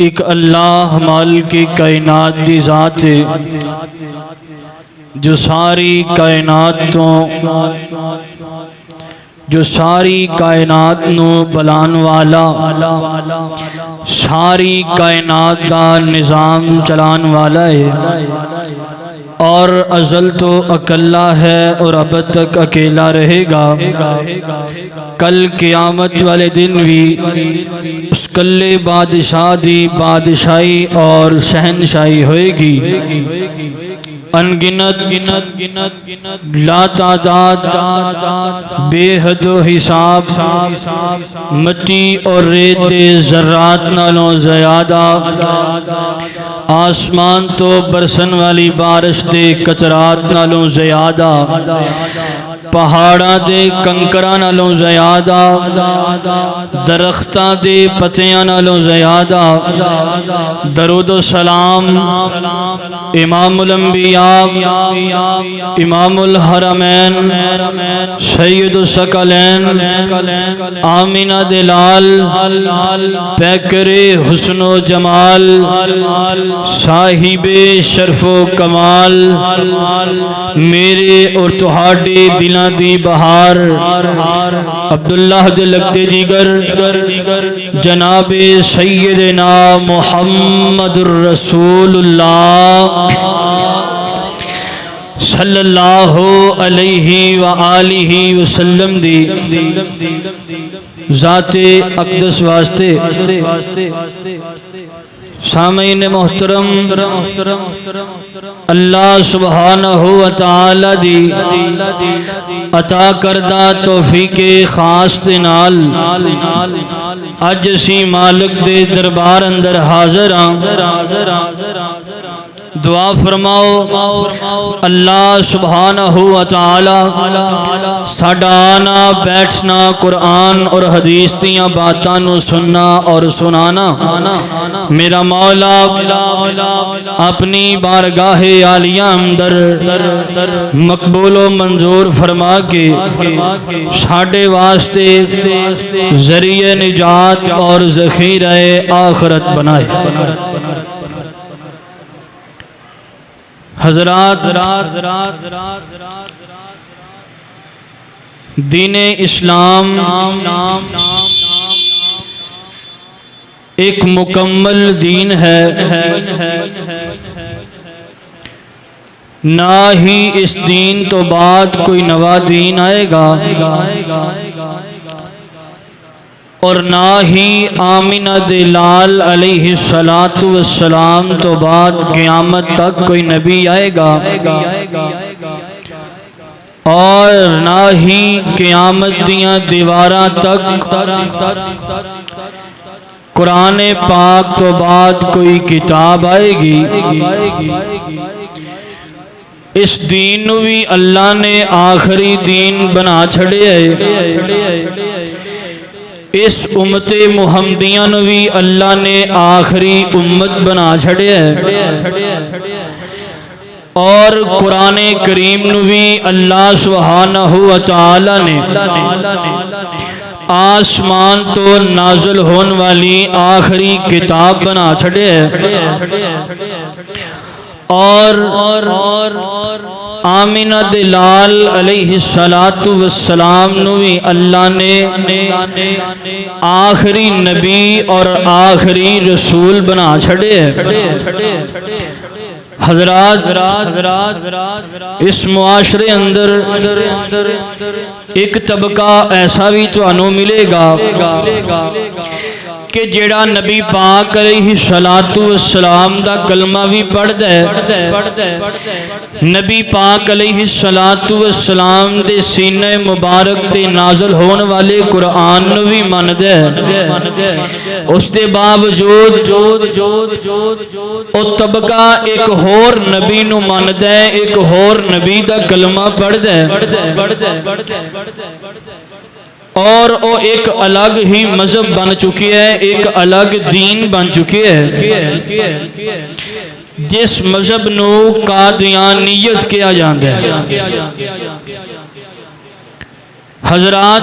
ایک اللہ مالک کائنات دی ذات ہے جو ساری کائنات نو بلان والا، ساری کائنات دا نظام چلان والا ہے، اور ازل تو اکلا ہے اور اب تک اکیلا رہے گا۔ کل قیامت والے دن بھی اس کلے بادشاہ دی بادشاہی اور شہنشاہی ہوئے گی۔ انگنت لا تعداد بے حد و حساب مٹی اور ریت ذرات نالوں زیادہ، آسمان تو برسن والی بارش دے قطرات نالوں زیادہ، پہاڑاں دے کنکراں نالوں زیادہ، درختاں دے پتیاں نالوں زیادہ۔ درود و سلام امام الانبیاء، امام الحرمین، سید الثقلین، آمینہ دلال، پیکر حسن و جمال، صاحب شرف و کمال، میرے اور تہاڈے دلاں دی بہار، عبداللہ دے لگتے جگر، جناب سیدنا محمد الرسول اللہ صلی اللہ علیہ وآلہ وسلم دی ذات اقدس واسطے سامعین محترم، اللہ سبحانہ وتعالی دی عطا کردہ توفیق خاص دے نال اج اسی مالک دے دربار اندر حاضر ہاں۔ دعا فرماؤ اللہ سبحانہ وتعالی ساڈا آنا بیٹھنا قرآن اور حدیث دیاں باتاں نو سننا اور سنانا میرا مولا اپنی بارگاہ عالیہ اندر مقبول و منظور فرما کے ساڈے واسطے ذریعہ نجات اور ذخیرہ آخرت بنائے۔ حضرات، دین اسلام ایک مکمل دین ہے، نہ ہی اس دین تو بعد کوئی نوا دین آئے گا، اور نہ ہی آمینہ دلال علیہ السلام تو بعد قیامت تک کوئی نبی آئے گا، اور نہ ہی قیامت دیاں دیواراں تک قرآن پاک تو بعد کوئی کتاب آئے گی۔ اس دین نو بھی اللہ نے آخری دین بنا چھڑے ہے، اس امت محمدیہ نو بھی اللہ نے آخری امت بنا چھڑے ہے، اور قرآن کریم نو بھی اللہ سبحانہ وتعالی نے آسمان تو نازل ہون والی آخری کتاب بنا چھڑے ہے، اور آمینہ دلال علیہ السلام نو بھی اللہ نے آخری نبی اور آخری رسول بنا چھڑے ہے۔ حضرات، اس معاشرے اندر ایک طبقہ ایسا بھی تو انہوں ملے گا کہ جیڑا نبی پاک علیہ السلام دا کلمہ بھی پڑھ دے، نبی پاک علیہ السلام دے سینہ مبارک تے نازل ہون والے قرآن نو بھی من دے، اس دے باوجود او طبقہ ایک ہور نبی نو من دے، ایک ہور نبی دا کلمہ پڑھ دے، اور وہ ایک الگ ہی مذہب بن چکی ہے، ایک الگ دین بن چکی ہے، جس مذہب نو قادیانیت کیا جاندہ ہے۔ حضرات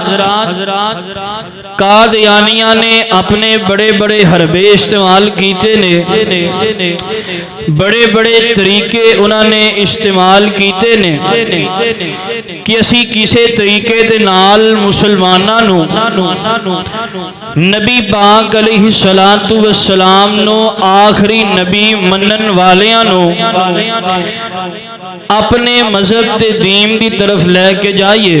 قادیانیہ نے اپنے بڑے بڑے حربے استعمال کیتے نے، بڑے بڑے طریقے انہوں نے استعمال کیتے نے کہ اسی کسے طریقے دے نال مسلماناں نو نبی پاک علیہ السلام نو آخری نبی منن والیاں نو اپنے مذہب تے دین دی طرف لے کے جائیے،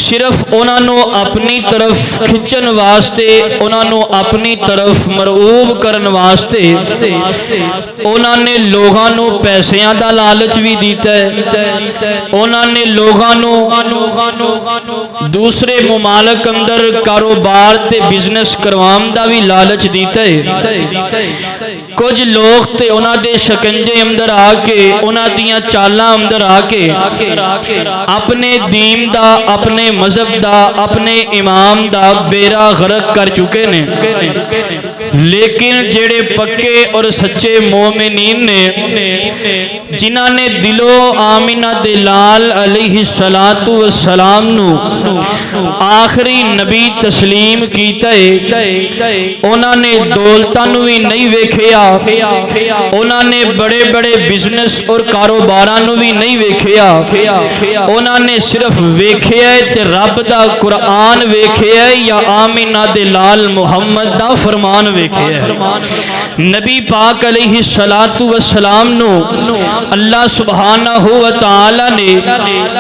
صرف انہاں نو اپنی طرف کھچن واسطے، انہاں نو اپنی طرف مرغوب کرن واسطے انہاں نے لوگاں نو پیسیاں دا لالچ بھی دیتا ہے، انہاں نے لوگاں نو دوسرے ممالک اندر کاروبار تے بزنس کروام دا بھی لالچ دیتا ہے۔ کچھ لوگ تے انہاں دے شکنجے اندر آ کے، انہاں دیاں چالاں اندر آ کے اپنے دین دا، اپنے مذہب دا، اپنے امام دا بیڑا غرق کر چکے نے، لیکن جڑے پکے اور سچے مومنین نے، جنہاں نے دلو آمینہ دلال علیہ السلام نو آخری نبی تسلیم کیتا ہے، انہاں نے دولتاں نو بھی نہیں ویکھیا، انہاں نے بڑے بڑے بزنس اور کاروباراں نو بھی نہیں ویکھیا، انہاں نے صرف ویکھیا ہے تے رب دا قرآن ویکھیا ہے یا آمینہ دلال محمد دا فرمان ویکھیا ہے۔ نبی پاک علیہ السلام نو اللہ سبحانہ و تعالی نے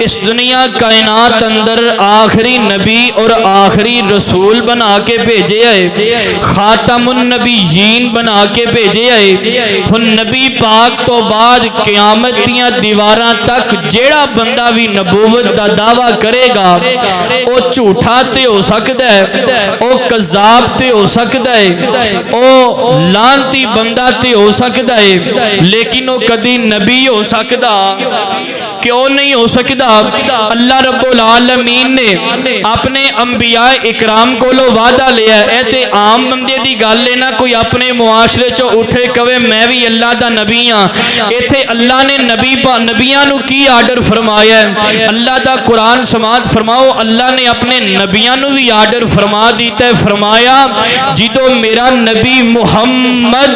اس دنیا کائنات اندر آخری نبی اور آخری رسول بنا کے بھیجے ہے، خاتم النبیین بنا کے بھیجے ہے۔ ہن نبی پاک تو بعد قیامت دیاں دیواراں تک جیڑا بندہ بھی نبوت دا دعویٰ کرے گا او جھوٹا تے ہو سکتا ہے، او کذاب تے ہو سکتا ہے، او لانتی بندہ تے ہو سکتا ہے، لیکن او کدی نبی ہو سکتا کیوں نہیں ہو سکتا؟ اللہ رب العالمین نے اپنے انبیاء اکرام کو لو وعدہ لیا ہے، ایتے عام بندے دی گل لینا کوئی اپنے معاشرے چو اٹھے کہے میں بھی اللہ دا نبی ہاں، ایتھے اللہ نے نبیاں نو کی آرڈر فرمایا ہے؟ اللہ دا قرآن سماعت فرماؤ، اللہ نے اپنے نبیاں نو بھی آرڈر فرما دیتا ہے، فرمایا جدو میرا نبی محمد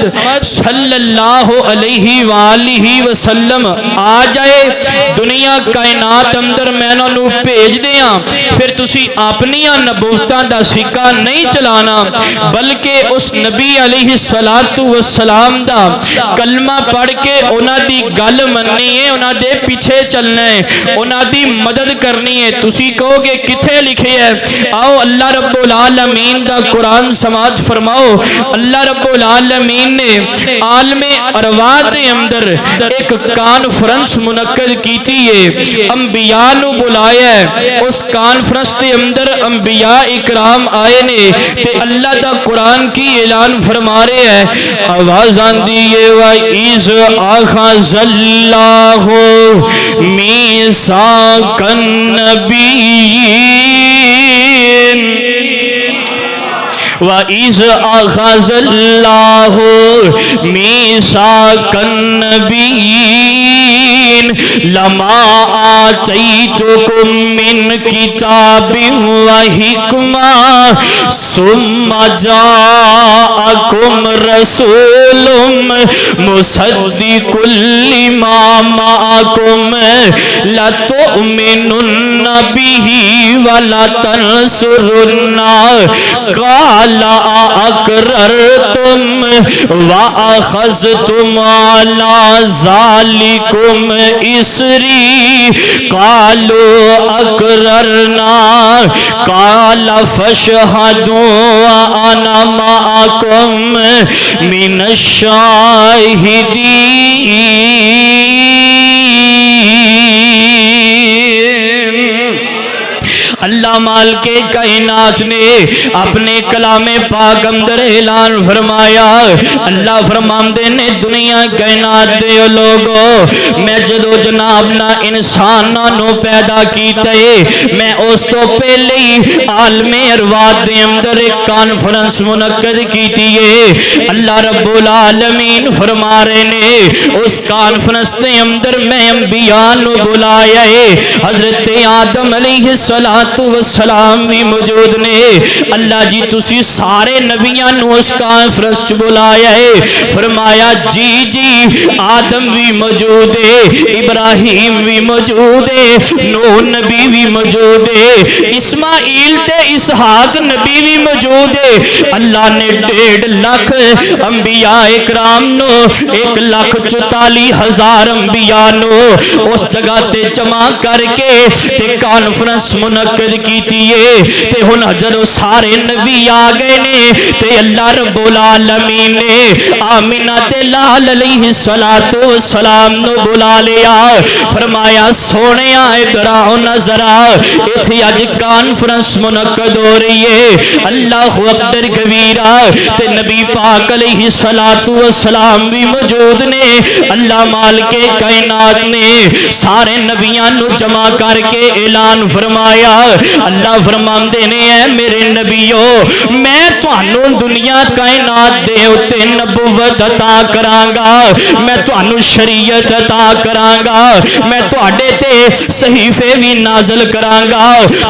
صلی اللہ علیہ وآلہ وسلم آ جائے دنیا کائنات اندر میں انہوں بھیج دیاں، پھر تسی اپنیاں نبوتاں دا سکہ نہیں چلانا بلکہ اس نبی علیہ السلام دا کلمہ پڑھ کے انہاں دی گل مننی ہے، انہاں دے پیچھے چلنا ہے، انہاں دی مدد کرنی ہے۔ تسی کہو گے کتھے لکھے ہے؟ آؤ اللہ رب العالمین دا قرآن سماعت فرماؤ، اللہ رب العالمین نے عالم ارواح دے اندر ایک کانفرنس منعقد کیتی ہے، انبیاء نو بلایا ہے، اس کانفرنس دے اندر انبیاء اکرام آئے نے تے اللہ دا قرآن کی اعلان فرما رہے ہیں، آواز آندی ہے وَإِذْ أَخَذَ اللَّهُ مِيثَاقَ النَّبِيِّينَ وَإِذْ أَخَذَ اللَّهُ مِيثَاقَ النَّبِيِّينَ لَمَا آتَيْتُكُم مِّن كِتَابٍ وَحِكْمَةٍ ثُمَّ جَاءَكُمْ رَسُولٌ مُصَدِّقٌ لِّمَا مَعَكُمْ لَتُؤْمِنُنَّ بِهِ وَلَتَنصُرُنَّهُ قَالَ أَقْرَرْتُمْ وَأَخَذْتُمْ عَلَى ذَلِكُمْ إِصْرِي قَالُوا أَقْرَرْنَا قَالَ فَاشْهَدُوا وَأَنَا مَعَكُمْ مِنَ الشَّاهِدِينَ۔ اللہ اللہ مالک کائنات نے اپنے کلام پاک اندر اعلان فرمایا. اللہ فرماندے نے دنیا کائنات دے لوگو میں جدو جناب نہ انساناں نو پیدا کیتا ہے میں اس تو پہلے ہی عالم ارواح دے اندر ایک کانفرنس منعقد کیتی ہے. اللہ رب العالمین فرما رہے نے اس کانفرنس دے اندر میں انبیاء نو بلایا ہے. حضرت آدم علیہ السلام بھی موجود نے. اللہ جی تسی سارے نبیاں نو اس کانفرنس چ بلایا ہے. فرمایا جی جی آدم بھی موجود ہے, ابراہیم بھی موجود ہے, نوح نبی بھی موجود ہے, اسماعیل تے اسحاق نبی بھی موجود ہے. اللہ نے 1.5 لاکھ انبیاء اکرام نو 1,44,000 انبیاء نو اس جگہ تے جمع کر کے تے کانفرنس منعقد کیتی ہے. تے ہن جدوں سارے نبی آ گئے نے تے اللہ رب العالمین نے آمینہ دے لال علیہ السلام نو بلا لیا. فرمایا سونیا ادھر آؤ نظر آ, ایتھے اج کانفرنس منعقد ہو رہی ہے. اللہ اکبر کبیرہ تے نبی پاک علیہ السلام بھی موجود نے. اللہ مالک کائنات نے سارے نبیاں نو جمع کر کے اعلان فرمایا. اللہ فرماندے نے اے میرے نبیو میں تانوں دنیا کائنات دے اوتے نبوت عطا کراں گا, میں تانوں شریعت عطا کراں گا, میں تواڈے تے صحیفے بھی نازل کراں گا.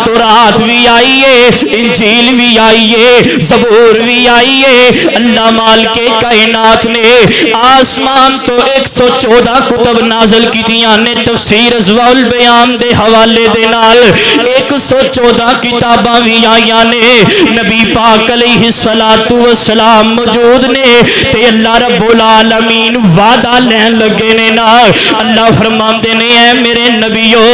تورات بھی آئی ہے, انجیل بھی آئی ہے, زبور بھی آئی ہے. اللہ مالک کائنات نے آسمان تو 114 کتب نازل کیتیاں نے تفسیر ازواء البیان دے حوالے دے نال 114 کتاباں بھی آئیاں نے. نبی پاک علیہ السلام موجود نے تے اللہ رب العالمین وعدہ لین لگے نے نا. اللہ فرماندے نے اے میرے نبیو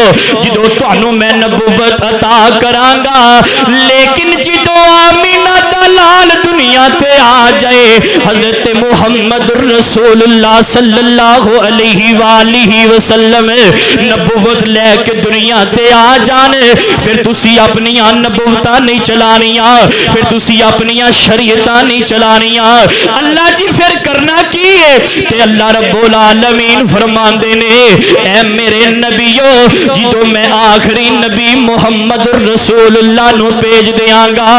جدو تانوں میں نبوت عطا کراں گا لیکن جدو آمینہ دا لال دنیا تے آ جائے حضرت محمد رسول اللہ صلی اللہ علیہ وآلہ وسلم نبوت لے کے دنیا تے آ جانے پھر تسی اپنیاں نبوتاں نہیں چلانیاں, پھر تسی اپنیاں شریعتاں نہیں چلانیاں. اللہ جی پھر کرنا کی ہے تے اللہ رب العالمین فرماندے نے اے میرے نبیو جدو میں آخری نبی محمد رسول اللہ نو بھیج دیاں گا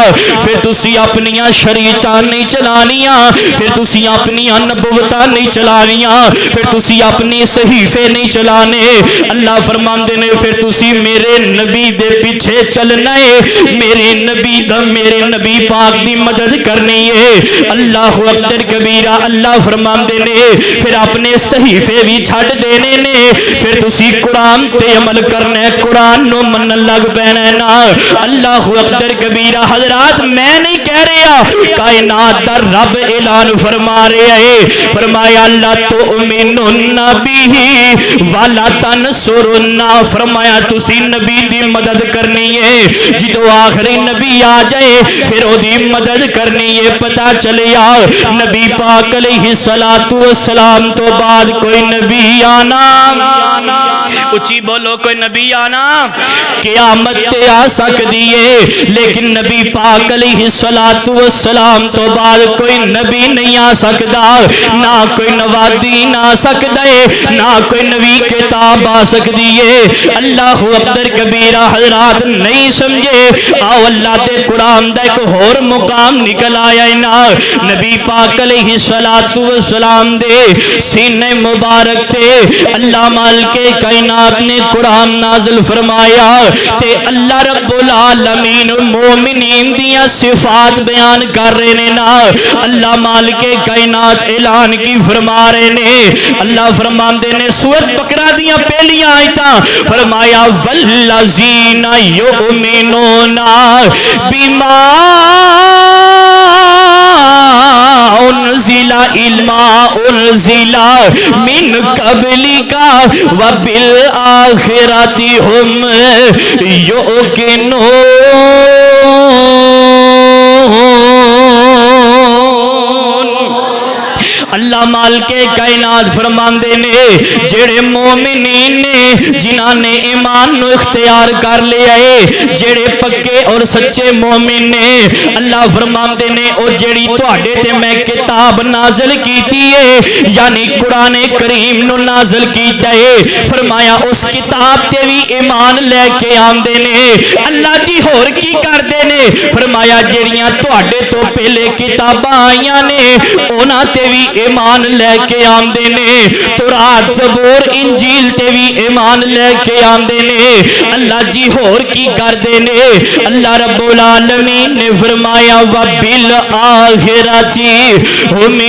پھر تسی اپنیاں شریعتاں نہیں چلانیاں, پھر تسی اپنیاں نبوتاں نہیں چلانیاں, پھر تسی اپنی صحیفے نہیں چلانے. اللہ فرماندے نے پھر تسی میرے نبی دے پیچھے چلنا ہے, میرے نبی دا میرے نبی پاک دی مدد کرنی ہے. اللہ اکبر کبیرہ. اللہ فرماندے نے پھر اپنے صحیفے بھی چھڈ دینے نے, پھر تسی قرآن تے عمل کرنا ہے, قرآن نو من لگ پینا نا. اللہ اکبر کبیرہ. حضرات میں نہیں کہہ رہا, کائنات دا رب اعلان فرما رہے ہے. فرمایا اللہ تؤمنون بہ ولا تنصرون. فرمایا تسی نبی دی مدد کرنی ہے, جدو آخری نبی آ جائے پھر او دی مدد کرنی ہے. پتہ چلیا نبی پاک علیہ السلام تو بعد کوئی نبی آنا, اچھی بولو کوئی نبی آنا قیامت تے آ سکتی ہے, لیکن نبی پاک علیہ السلام تو بعد کوئی نبی نہیں آ سکتا, نہ کوئی نوادی نہ آ سکتا ہے, نہ کوئی نبی کتاب آ سکتی ہے. اللہ اکبر کبیرہ. حضرات نہیں سمجھے, آؤ اللہ دے قرآن دا ایک اور مقام نکل آیا نا. نبی پاک علیہ السلام دے سینے مبارک تے اللہ مالک کائنات نے قرآن نازل فرمایا تے اللہ رب العالمین مومنین دیا صفات بیان کر رہے نے نا. اللہ مالک کائنات اعلان کی فرما رہے نے. اللہ فرماندے نے سورۃ بقرہ دیا پہلیاں آیتاں فرمایا والذین یؤمنون بما انزل من قبلک وبالآخرۃ ہم یوقنون. اللہ مالک کائنات فرماندے نے جڑے مومنین نے جنہاں نے ایمان نو اختیار کر لیا ہے جڑے پکے اور سچے مومن نے اللہ فرماندے نے او جڑی تواڈے تے میں کتاب نازل کیتی ہے یعنی قرآن کریم نو نازل کیتا ہے فرمایا اس کتاب تے بھی ایمان لے کے آندے نے اللہ جی ہور کی کردے نے فرمایا جڑیاں تواڈے تو پہلے کتاباں آئیاں نے انہاں تے بھی ایمان لے کے آندے نے تورات زبور انجیل تے بھی ایمان لے کے آندے نے اللہ جی ہور کی کردے نے اللہ رب العالمین نے فرمایا وَبِالْآخِرَةِ هُمْ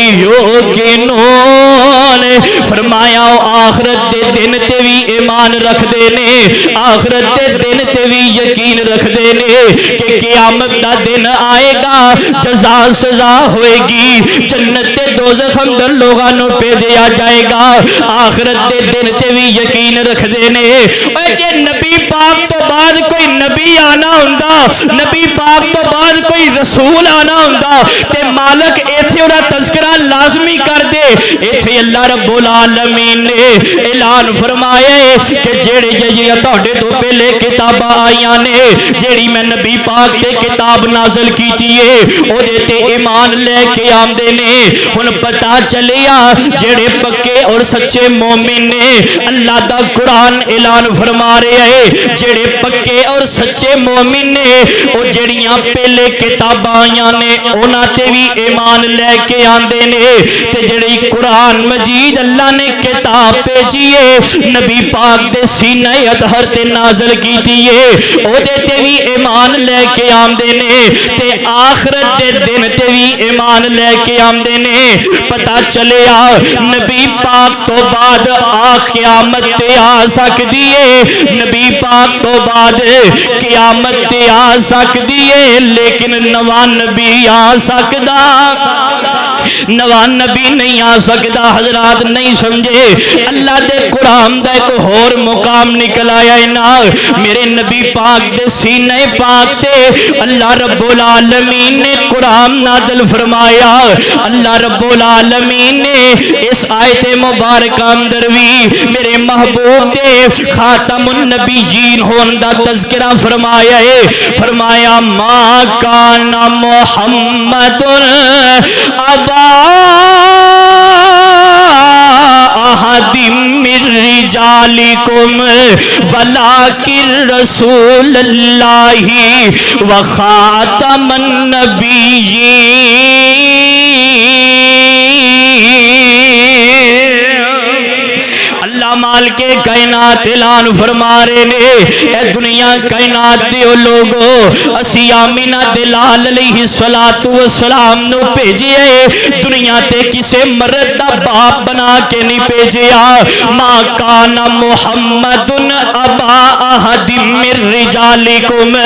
يُوقِنُونَ فرمایا آخرت دے دن تے بھی ایمان رکھ دے نے آخرت دے دن تے بھی یقین رکھ دے نے کہ قیامت دا دن آئے گا جزا سزا ہوئے گی جنت تے دوزخ اندر لوگاں نو بھیجا جائے گا آخرت دے دن تے بھی یقین رکھ دے نے اے جے نبی پاک تو بعد کوئی نبی آنا ہوندا نبی پاک تو بعد کوئی رسول آنا ہوندا تے مالک ایتھے اورا تذکرہ لازمی کر دے ایتھے اللہ رب العالمین نے اعلان فرمایا کہ جیڑے جیڑے تہاڈے تو پہلے کتاباں آئیاں نے جیڑی میں نبی پاک تے کتاب نازل کیتی ہے او دے تے ایمان لے کے آندے نے ہن پتہ چلیا جیڑے پکے اور سچے مومن نے اللہ دا قرآن اعلان فرما رہے ہیں جیڑے پکے اور سچے مومن نے او جڑیاں پہلے کتاباں آئیاں نے انہاں تے بھی ایمان لے کے آندے نے تے جڑی قرآن مجید اللہ نے کتاب بھیجی ہے نبی پاک دے سینہ اطہر تے نازل کیتی ہے او دے تے بھی ایمان لے کے آندے نے تے آخرت دے دن تے بھی ایمان لے کے آندے نے پتہ چلیا نبی پاک تو بعد قیامت تے آ سکدی ہے نبی پاک تو بعد قیامت تے آ سکدی ہے لیکن نواں نبی آ سکدا نواں نبی نہیں آ سکدا حضرات نہیں سمجھے اللہ دے قرآن دا ایک اور مقام نکل آیا ہے نا میرے نبی پاک دے سینہ پاک تے اللہ رب العالمین نے قرآن نازل فرمایا اللہ رب العالمین نے اس آیت مبارکہ اندر بھی میرے محبوب دے خاتم النبیین ہون دا تذکرہ فرمایا ہے فرمایا ما کان محمد ابا احد من رجالکم ولکن رسول اللہ وخاتم النبیین اللہ مالک کائنات اعلان فرما رہے نے اے دنیا کائنات دیو لوگو اسی آمینہ دلال علیہ السلام نو بھیجئے دنیا تے کسے مرد دا باپ بنا کے نہیں بھیجیا ما کان محمد ابا احد من رجالکم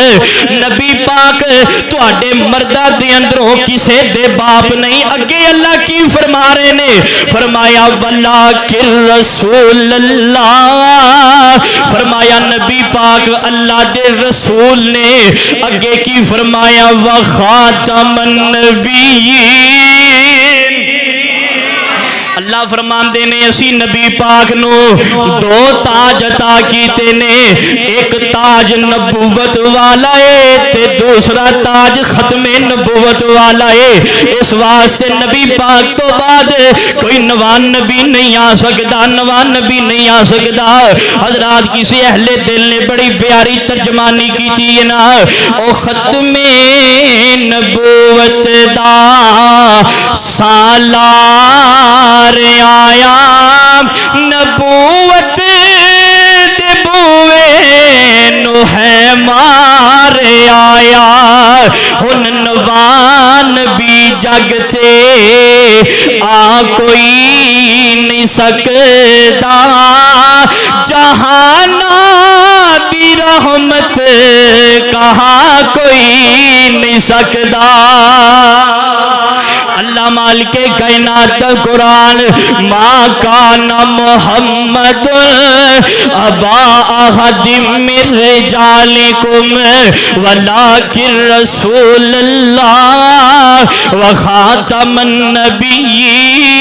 نبی پاک تواڈے مردہ دے اندروں کسے دے باپ نہیں اگے اللہ کی فرما رہے نے فرمایا ولکن رسول اللہ فرمایا نبی پاک اللہ دے رسول نے اگے کی فرمایا وخاتم النبیین اللہ فرماندے نے اسی نبی پاک نو دو تاج عطا کیتے نے ایک تاج نبوت والا ہے تے دوسرا تاج ختم نبوت والا ہے اس واسطے نبی پاک تو بعد کوئی نواں نبی نہیں آ سکتا نواں نبی نہیں آ سکتا حضرات کسی اہل دل نے بڑی پیاری ترجمانی کی تھی نا او ختم نبوت دا سالار آیا نبوت دے بوئے نو ہے مار آیا ہن نواں نبی جگتے آ کوئی نہیں سکتا جہانا دی رحمت کہاں کوئی نہیں سکتا اللہ مالک کائنات قرآن ما کان محمد ابا احد من رجالکم ولکن رسول اللہ وخاتم النبیین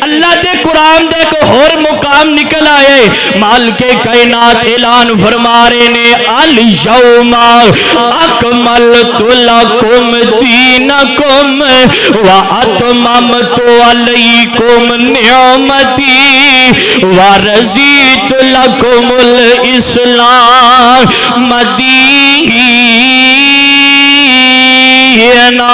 اللہ دے قرآن دے کو اور مقام نکل آئے. مالک کائنات اعلان فرما رہے نے الیوم اکملت لکم دینکم واتممت علیکم نعمتی ورضیت لکم الاسلام دینا.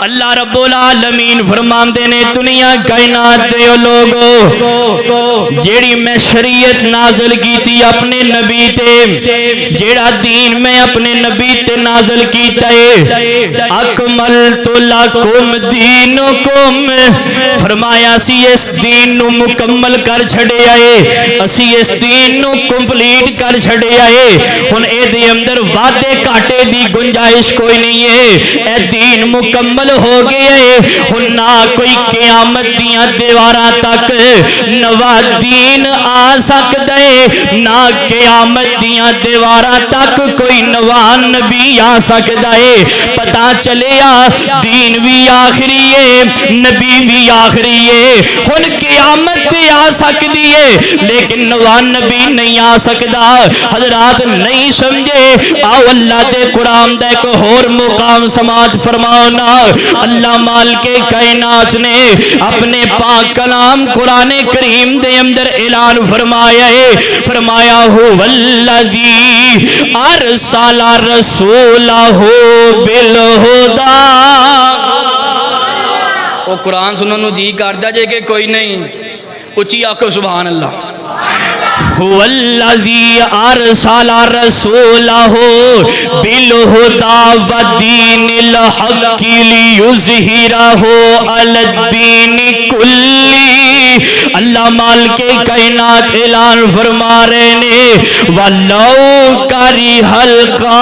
اللہ رب العالمین فرماندے نے دنیا کائنات دے لوگو جیڑی میں شریعت نازل کیتی اپنے نبی تے, جیڑا دین میں اپنے نبی تے نازل کیتا ہے, اکملت لکم دینکم, فرمایا اسی اس دین نو مکمل کر چھڑے آئے, اسی اس دین نو کمپلیٹ کر چھڑے آئے. ہن اے دے اندر وعدے کاٹے دی گنجائش کوئی نہیں ہے, اے دین مکمل ہو گئے. ہن نہ کوئی قیامت دیاں دیواراں تک نواں دین آ سکدا ہے, نہ قیامت دیاں دیواراں تک کوئی نواں نبی آ سکدا ہے. پتہ چلیا دین بھی آخری ہے, نبی بھی آخری ہے. ہن قیامت آ سکدی ہے لیکن نواں نبی نہیں آ سکدا. حضرات نہیں سمجھے, آؤ اللہ دے قرآن دے کو اور مقام سماعت فرماؤنا. اللہ مالک کائنات نے اپنے پاک کلام قرآن کریم دے اندر اعلان فرمایا ہے, فرمایا هو الذی ارسل رسولہ بالہدی. وہ قرآن سنن نو جی کردا جے کہ کوئی نہیں, اچھی آکھو سبحان اللہ. هو الذی ارسل رسولہ بالہدی ودین الحق لیظہرہ علی الدین کلی. اللہ مالک کائنات اعلان فرما رہے نے وَلَوْ کَرِہَ الْکَافِرُونَ.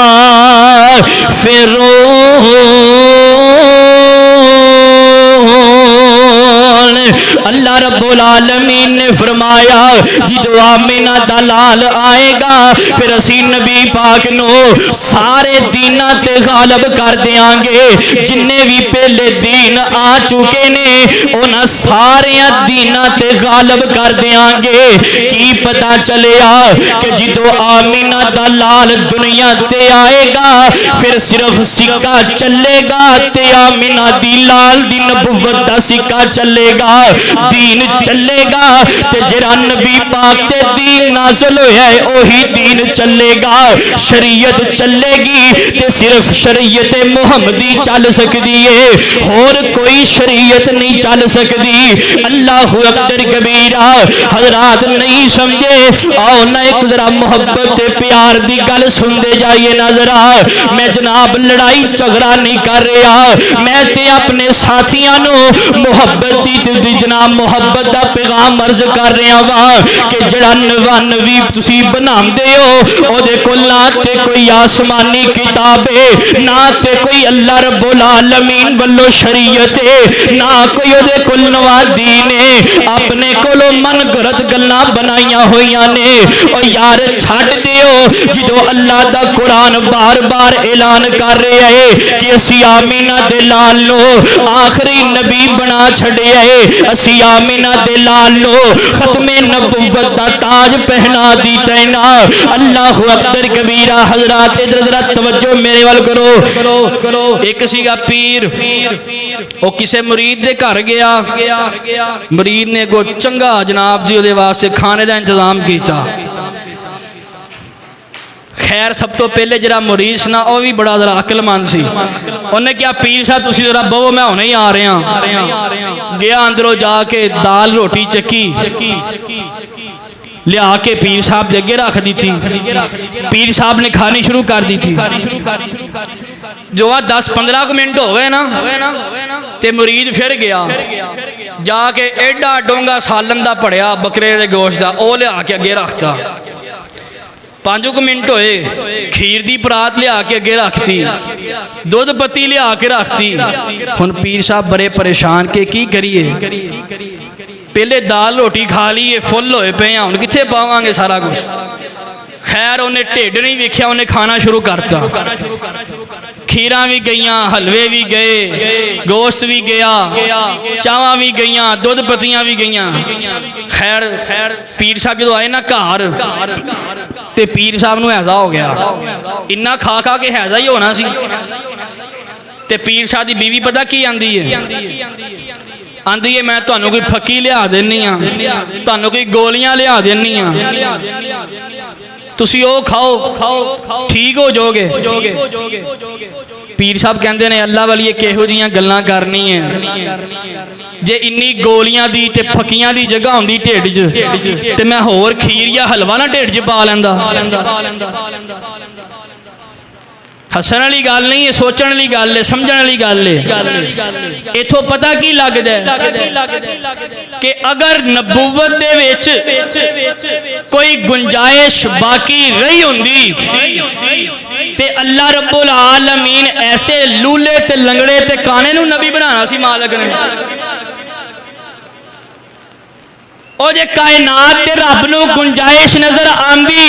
اللہ رب العالمین نے فرمایا جدو آمینہ دلال آئے گا پھر اسی نبی پاک نو سارے دینہ تے غالب کر دیاں گے. جننے بھی پہلے دین آ چکے نے انہاں سارے دینہ تے غالب کر دیاں گے. کی پتہ چلیا کہ جدو آمینہ دلال دنیا تے آئے گا پھر صرف سکہ چلے گا تے آمینہ دی لال دی نبوت دا سکہ چلے گا, دین چلے گا. تے جڑا نبی پاک تے دین نازل ہویا ہے اوہی دین چلے گا. شریعت چلے گی تے صرف شریعت محمدی چل سکدی ہے, اور کوئی شریعت نہیں چل سکدی. اللہ اکبر کبیرہ. حضرات نہیں سمجھے, آؤ نہ ایک ذرا محبت تے پیار دی گل سن دے جائیے نا ذرا. میں جناب لڑائی جھگڑا نہیں کر رہا, میں تے اپنے ساتھیاں نو محبت دی جناب محبت دا پیغام عرض کر رہا ہاں کہ جڑا نواں نبی تسی بناندے ہو او دے کول نہ تے کوئی آسمانی کتاب ہے, نہ تے کوئی اللہ رب العالمین والو شریعت ہے, نہ کوئی او دے کول نواں دین ہے. اپنے کولو من گھرت گلاں بنائیاں ہویاں نے. او یار چھڈ دیو جدو اللہ دا قرآن بار بار اعلان کر رہا ہے کہ اسی آمینہ دے لال نو آخری نبی بنا چھڑیا ہے, اسی آمینہ دے لال نو ختم نبوت دا تاج پہنا دیتا ہے نا. اللہ اکبر کبیرہ. حضرات ادھر ذرا توجہ میرے وال کرو. ایک سی گا پیر, وہ کسے مرید دے گھر گیا, مرید نے کو چنگا جناب جی دے واسطے کھانے دا انتظام کیتا. خیر سب تو پہلے جڑا مرید سنا وہ بھی بڑا ذرا عقل مند سی. انہیں کیا پیر صاحب تسی ذرا بہو میں ہونے ہی آ رہے ہیں. گیا اندروں جا کے دال روٹی چکی لیا کے پیر صاحب دے اگے رکھ دی تھی. پیر صاحب نے کھانی شروع کر دی تھی. جو 10-15 منٹ ہو گئے نا تے مرید پھر گیا جا کے ایڈا ڈونگا سالن دا پڑیا بکرے دے گوشت دا, او لیا کے اگے رکھتا. 5 منٹ ہوئے کھیر دی پرات لیا کے اگے رکھتی, دودھ پتی لیا کے رکھتی. ہن پیر صاحب بڑے پریشان کہ کی کریے, پہلے دال روٹی کھا لیے فل ہوئے پے ہیں, ہن کتھے پاواں گے سارا کچھ. خیر انہیں ٹھڈ نہیں ویکھیا، انہیں کھانا شروع کرتا، کھیراں بھی گئیاں، حلوے بھی گئے، گوشت بھی گیا، چاواں بھی گئیاں، دودھ پتیاں بھی گئیاں۔ خیر پیر صاحب جدو آئے نا گھر تے پیر صاحب نو ہیضہ ہو گیا، انہا کھا کھا کے ہیضہ ہی ہونا سی۔ تے پیر صاحب دی بیوی پتہ کی آندی ہے؟ آندی ہے میں تانوں کوئی پھکی لیا دینی ہاں، تانوں کوئی گولیاں لیا دینی ہاں، تسی او کھاؤ ٹھیک ہو جو گے۔ پیر صاحب کہندے نے اللہ والی کہو جیاں گلاں کرنی ہیں، جے انی گولیاں دی تے پھکیاں دی جگہ ہوندی ٹھڈ چ تے میں ہور کھیر یا حلوہ نہ ٹھڈ چ پا لیندا۔ ہسن والی گل نہیں ہے، سوچن والی گل ہے، سمجھن والی گل ہے۔ ایتھوں پتہ کی لگدا ہے کہ اگر نبوت دے وچ کوئی گنجائش باقی رہی ہوندی تے اللہ رب العالمین ایسے لولے تے لنگڑے تے کانے نو نبی بنانا سی مالک نے۔ او جے کائنات دے رب نو گنجائش نظر آندی،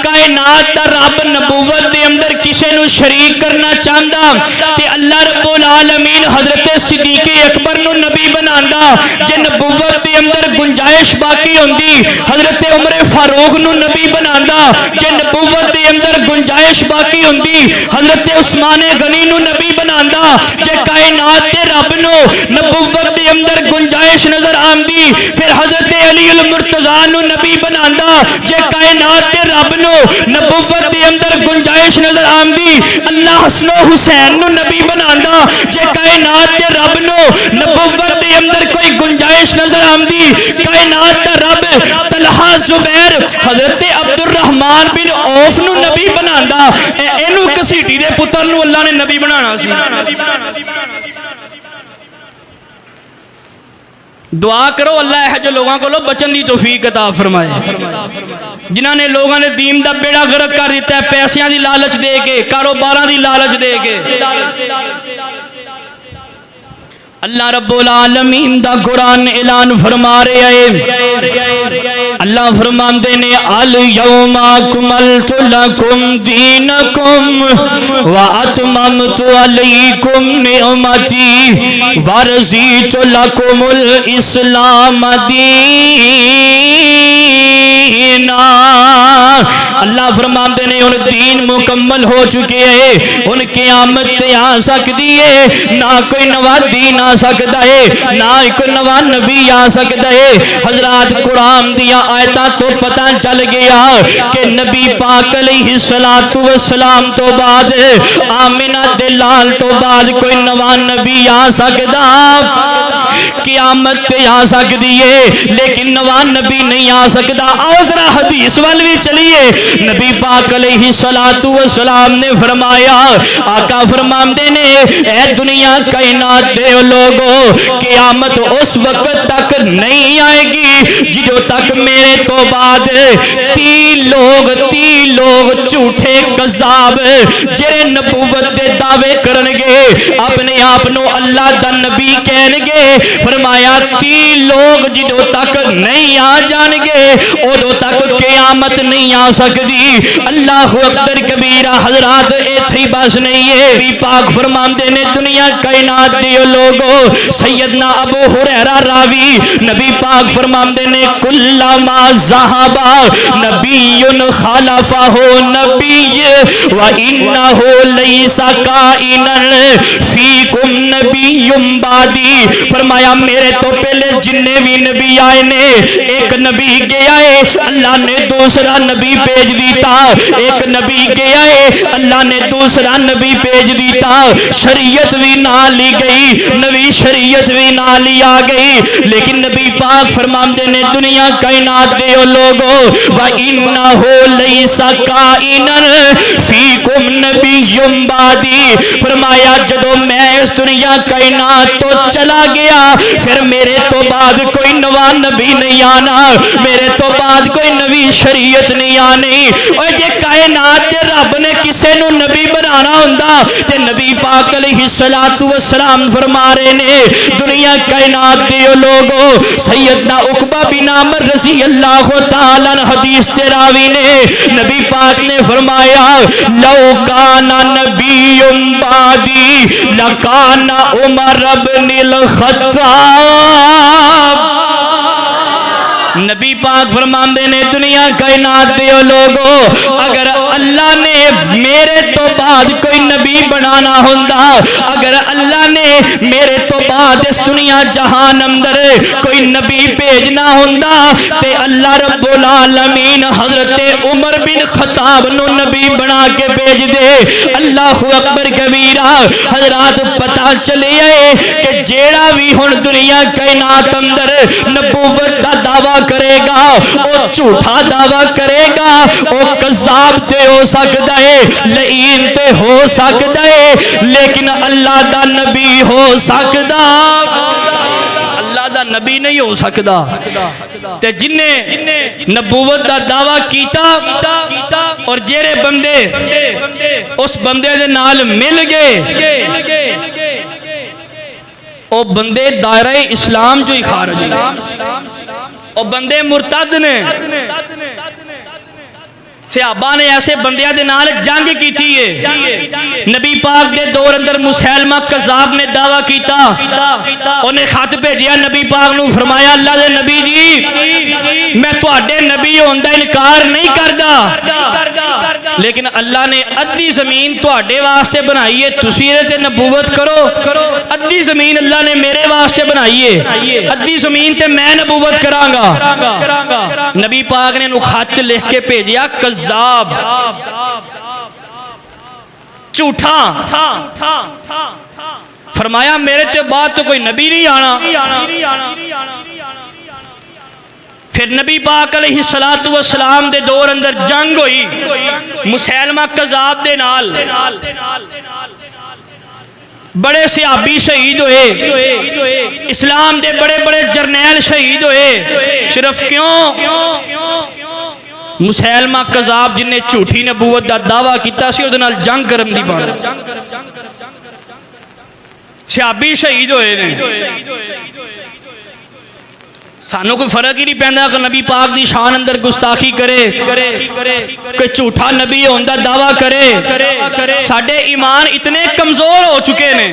کائنات دا رب نبوت دے اندر کسے نو شریک کرنا چاہندا تے اللہ رب العالمین حضرت صدیق اکبر نو نبی بناندا، جے نبوت دے اندر گنجائش باقی ہوندی حضرت عمر فاروق نو نبی بناندا، جے نبوت دے اندر گنجائش باقی ہوندی حضرت عثمان غنی نو نبی بناندا، جے کائنات دے رب نو نبوت دے اندر گنجائش نظر آندی پھر حضرت علی المرتضیٰ نو نبی بناندا، جے کائنات دے رب نو نبوت دے اندر گنجائش نظر آندی اللہ حسن و حسین نو نبی بناندا، جے کائنات دے رب نو نبوت دے اندر کوئی گنجائش نظر آندی کائنات دا رب طلحہ زبیر حضرت عبد الرحمن بن عوف نو نبی بناندا، اینو کسیٹی دے پتر نو اللہ نے نبی بنانا سی۔ دعا کرو اللہ ہے جو لوگاں کو لو بچن دی توفیق عطا فرمائے، جنہاں نے لوگاں نے دین دا بیڑا غرق کر دیتا ہے پیسیاں دی لالچ دے کے، کاروباراں دی لالچ دے کے۔ اللہ رب العالمین دا قرآن اعلان فرما رہے ہیں، اللہ فرماندے نے الیوم اکملت لکم دینکم واتممت علیکم نعمتی ورضیت لکم الاسلام دینا۔ اللہ فرماندے نے ان دین مکمل ہو چکے ہیں، ان قیامت تے آ سکتی ہے، نہ کوئی نوا دین آ سکتا ہے، نہ کوئی نوا نبی آ سکتا ہے۔ حضرات قرآن دیا آیتاں تو پتہ چل گیا کہ نبی پاک علیہ السلام تو بعد آمنہ دلال تو بعد کوئی نوا نبی آ سکتا، قیامت تے آ سکتی ہے لیکن نوا نبی نہیں آ سکتا۔ آؤ ذرا حدیث وال بھی چلیے، نبی پاک علیہ السلام نے فرمایا، آقا فرماندے نے اے دنیا کائنات دے لوگو قیامت اس وقت تک نہیں آئے گی جدو تک میرے تو بعد تی لوگ جھوٹے قذاب جڑے نبوت دے دعوے کرنگے اپنے آپ نو اللہ دا نبی کہنگے، فرمایا تی لوگ جدو تک نہیں آ جانگے ادو تک قیامت نہیں آ سکتی۔ اللہ اکبر کبیرہ۔ حضرات ایتھی بس نہیں ہے، نبی پاک فرماندے نے دنیا کائنات دیو لوگو، سیدنا ابو ہریرہ راوی نبی پاک فرماندے نے کلما ذہبا نبی خلفہ نبی وَإِنَّهُ لَيْسَ كَائِنًا فِيكُمْ نَبِيٌّ بَعْدِي۔ فرمایا میرے تو پہلے جننے بھی نبی آئے نے، ایک نبی گیا ہے اللہ نے دوسرا نبی بھیج دیتا، ایک نبی گیا ہے اللہ نے دوسرا نبی بھیج دیتا، شریعت بھی نہ لی گئی، نبی شریعت بھی نہ لیا گئی، لیکن نبی پاک فرماندے نے دنیا کائنات دے لوگو وَإِنَّهُ لَيْسَ كَائِنًا فِيكُمْ نَبِيٌّ بَعْدِي۔ فرمایا جدو میں اس دنیا کائنات تو چلا گیا پھر میرے تو بعد کوئی نواں نبی نہیں آنا، میرے تو بعد کوئی نوی شریعت نہیں آنی۔ اور جے کائنات دے رب نے کسے نو نبی بنانا ہوندا تے نبی پاک علیہ الصلوۃ والسلام فرما رہے نے دنیا کائنات دے لوگو سیدنا عقبہ بن عامر رضی اللہ تعالی عنہ حدیث تے راوی نے نبی پاک نے فرمایا لو کان نبی بعدی لکان عمر بن الخطاب۔ نبی پاک فرماندے نے دنیا کائنات دے لوگو اگر اللہ نے میرے تو بعد کوئی نبی بنانا ہوندا، اگر اللہ نے میرے تو بعد اس دنیا جہان اندر کوئی نبی بھیجنا ہوندا تے اللہ رب العالمین حضرت عمر بن خطاب نو نبی بنا کے بھیج دے۔ اللہ اکبر کبیرہ۔ حضرات پتہ چلے کہ جیڑا بھی ہن دنیا کائنات اندر نبوت دا دعویٰ کرے گا وہ جھوٹا دعویٰ کرے گا، وہ کذاب تے ہو سکتا ہے، لعین تے ہو سکتا ہے، لیکن اللہ دا نبی ہو سکتا، اللہ دا نبی نہیں ہو سکتا۔ تے جن نے نبوت دا دعویٰ کیتا اور جیرے بندے اس بندے دے نال مل گئے او بندے دائرہ اسلام جو ہی خارج ہیں، او بندے مرتد نے۔ صحابہ نے ایسے بندیاں دے نال جنگ کی تھی ہے۔ نبی پاک دے دور اندر مسیلمہ کذاب نے دعویٰ کیتا، انہیں خط بھیجیا نبی پاک نو، فرمایا اللہ دے نبی جی میں تواڈے نبی ہون دا انکار نہیں کردا، لیکن اللہ نے ادھی زمین تواڈے واسطے بنائی ہے، تسی تے نبوت کرو۔ ادھی زمین اللہ نے میرے واسطے بنائی ہے، ادھی زمین تے میں نبوت کراں گا۔ نبی پاک نے انہوں خط لکھ کے بھیجیا کذاب، جھوٹا، فرمایا میرے تے بعد تو کوئی نبی نہیں آنا۔ پھر نبی پاک علیہ السلام دے دور اندر جنگ ہوئی مسیلمہ کذاب دے نال، بڑے صحابی شہید ہوئے، اسلام دے بڑے بڑے جرنیل شہید ہوئے، صرف کیوں؟ مسیلمہ کذاب جن نے جھوٹی نبوت دا دعویٰ کیتا سی اودے نال جنگ کرن دی بات، صحابی شہید ہوئے نے۔ سانوں کوئی فرق ہی نہیں پہندا کہ نبی پاک دی شان اندر گستاخی کرے، کوئی جھوٹا نبی ہون دا دعویٰ کرے۔ ساڈے ایمان اتنے کمزور ہو چکے نے۔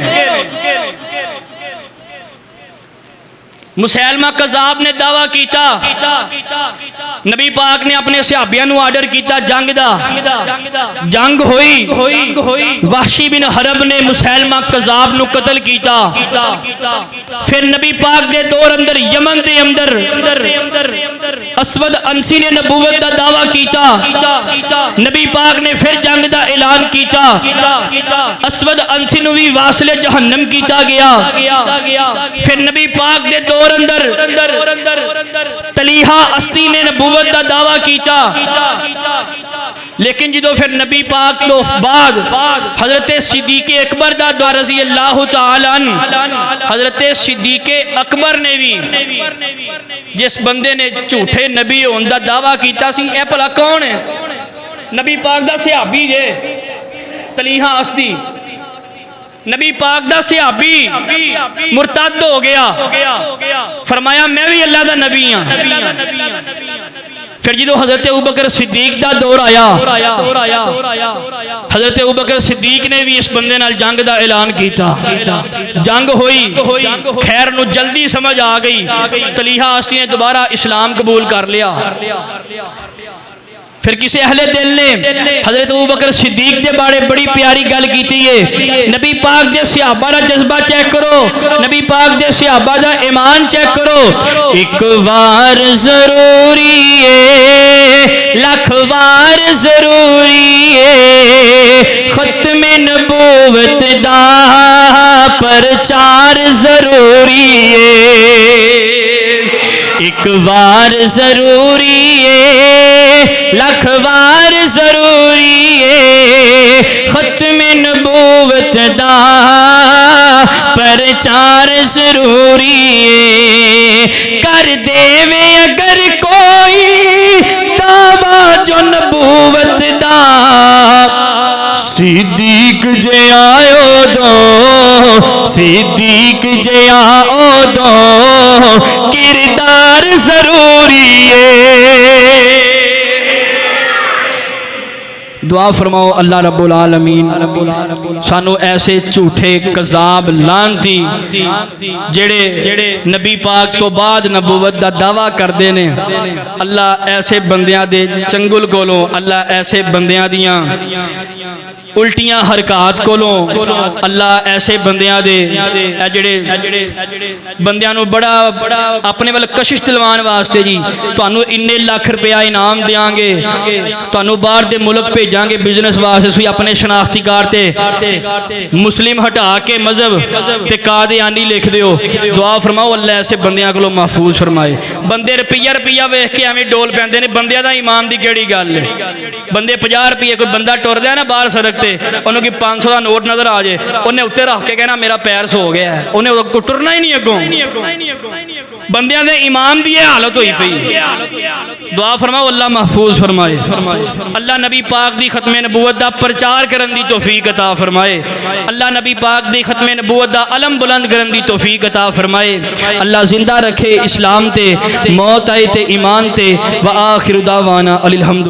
مسیلمہ کذاب نے دعویٰ کیتا، نبی پاک نے اپنے صحابیاں نو آرڈر کیتا جنگ دا، جنگ ہوئی، وحشی بن حرب نے مسیلمہ کذاب نو قتل کیتا۔ پھر نبی پاک دے دور اندر یمن دے اندر اسود انسی نے نبوت دا دعویٰ کیتا، نبی پاک نے پھر جنگ دا اعلان کیتا، اسود انسی نو بھی واصل جہنم کیتا گیا۔ پھر نبی پاک دے دور اندر طلیحہ اسدی نے نبوت دا دعویٰ کیتا، لیکن جدو پھر نبی پاک تو بعد حضرت صدیق اکبر دا دعا رضی اللہ تعالی عنہ، حضرت صدیق اکبر نے بھی جس بندے نے جھوٹے نبی ہون دا دعویٰ کیتا سی، اے بھلا کون ہے؟ نبی پاک دا صحابی جے طلیحہ اسدی، نبی پاک دا صحابی مرتد ہو گیا، فرمایا میں بھی اللہ دا نبی ہاں۔ پھر جدو حضرت ابوبکر صدیق دا دور آیا، حضرت ابوبکر صدیق نے بھی اس بندے نال جنگ دا اعلان کیتا، جنگ ہوئی، خیر نو جلدی سمجھ آ گئی، طلیحہ اسدی نے دوبارہ اسلام قبول کر لیا۔ پھر کسی اہل دل نے حضرت ابوبکر صدیق دے بارے بڑی پیاری گل کیتی ہے، نبی پاک دے صحابہ دا جذبہ چیک کرو، نبی پاک دے صحابہ دا ایمان چیک کرو۔ ایک وار ضروری ہے، لاکھ وار ضروری ہے، ختم نبوت دا پرچار ضروری ہے۔ ایک وار ضروری ہے، لاکھ وار ضروری ہے، ختم نبوت دا پرچار ضروری ہے۔ صدیق جے آئو دو صدیق جے آؤ دو کردار ضروری ہے دعا فرماؤ اللہ رب العالمین سانو ایسے جھوٹے کذاب لعنتی جڑے نبی پاک تو بعد نبوت دا دعویٰ کردے نے اللہ ایسے بندیاں دے چنگل کولوں اللہ ایسے بندیاں دیاں الٹیاں حرکات کولوں اللہ ایسے بندیاں دے جڑے بندیاں نو بڑا اپنے وال کشش دلوان واسطے جی تانوں اننے لاکھ روپیہ انعام دیاں گے تانوں باہر دے ملک بھیجاں گے بزنس واسطے سوئی اپنے شناختی کارڈ تے مسلم ہٹا کے مذہب تے قادیانی لکھ دیو دعا فرماؤ اللہ ایسے بندیاں کولوں محفوظ فرمائے بندے روپیہ ویکھ کے ایویں ڈول پیندے نے بندیاں دا ایمان دی کیڑی گل ہے بندے 50 روپے کوئی بندہ ٹردا ہے نا باہر سڑک تے انہوں کی 500 دا نوٹ نظر آ جائے انہیں اتنے رکھ کے کہنا میرا پیر سو گیا ہے انہیں کو ٹرنا ہی نہیں اگوں بندیاں دے ایمان دی حالت ہوئی پئی دعا فرماؤ اللہ محفوظ فرمائے اللہ نبی پاک دی ختم نبوت دا پرچار کرن دی توفیق عطا فرمائے اللہ نبی پاک دی ختم نبوت دا علم بلند کرن دی توفیق عطا فرمائے اللہ زندہ رکھے اسلام تے موت آئے تے ایمان تے وآخر دعوانا الحمد